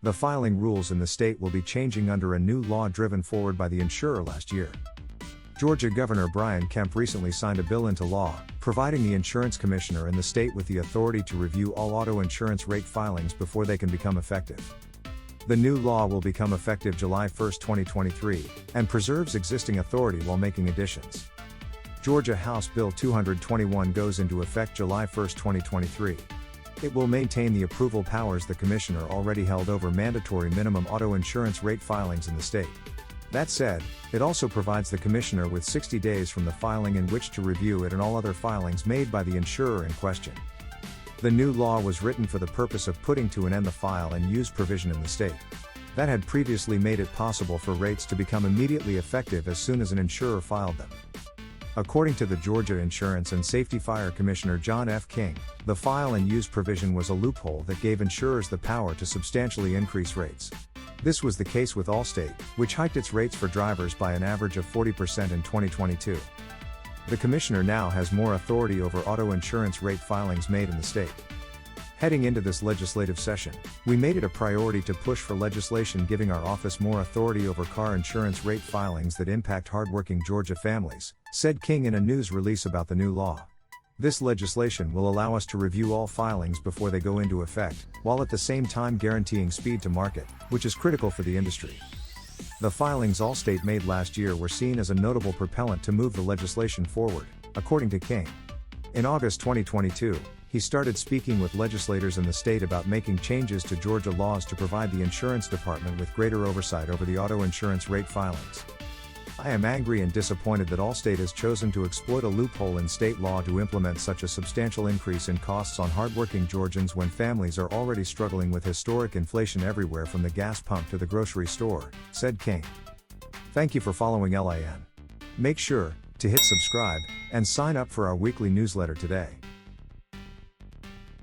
The filing rules in the state will be changing under a new law driven forward by the insurer last year. Georgia Governor Brian Kemp recently signed a bill into law, providing the insurance commissioner in the state with the authority to review all auto insurance rate filings before they can become effective. The new law will become effective July 1, 2023, and preserves existing authority while making additions. Georgia House Bill 221 goes into effect July 1, 2023. It will maintain the approval powers the Commissioner already held over mandatory minimum auto insurance rate filings in the state. That said, it also provides the Commissioner with 60 days from the filing in which to review it and all other filings made by the insurer in question. The new law was written for the purpose of putting to an end the file and use provision in the state. That had previously made it possible for rates to become immediately effective as soon as an insurer filed them. According to the Georgia Insurance and Safety Fire Commissioner John F. King, the file and use provision was a loophole that gave insurers the power to substantially increase rates. This was the case with Allstate, which hiked its rates for drivers by an average of 40% in 2022. The Commissioner now has more authority over auto insurance rate filings made in the state. Heading into this legislative session, we made it a priority to push for legislation giving our office more authority over car insurance rate filings that impact hardworking Georgia families, said King in a news release about the new law. This legislation will allow us to review all filings before they go into effect, while at the same time guaranteeing speed to market, which is critical for the industry. The filings Allstate made last year were seen as a notable propellant to move the legislation forward, according to King. In August 2022, he started speaking with legislators in the state about making changes to Georgia laws to provide the insurance department with greater oversight over the auto insurance rate filings. I am angry and disappointed that Allstate has chosen to exploit a loophole in state law to implement such a substantial increase in costs on hardworking Georgians when families are already struggling with historic inflation everywhere from the gas pump to the grocery store, said King. Thank you for following LIN. Make sure to hit subscribe and sign up for our weekly newsletter today.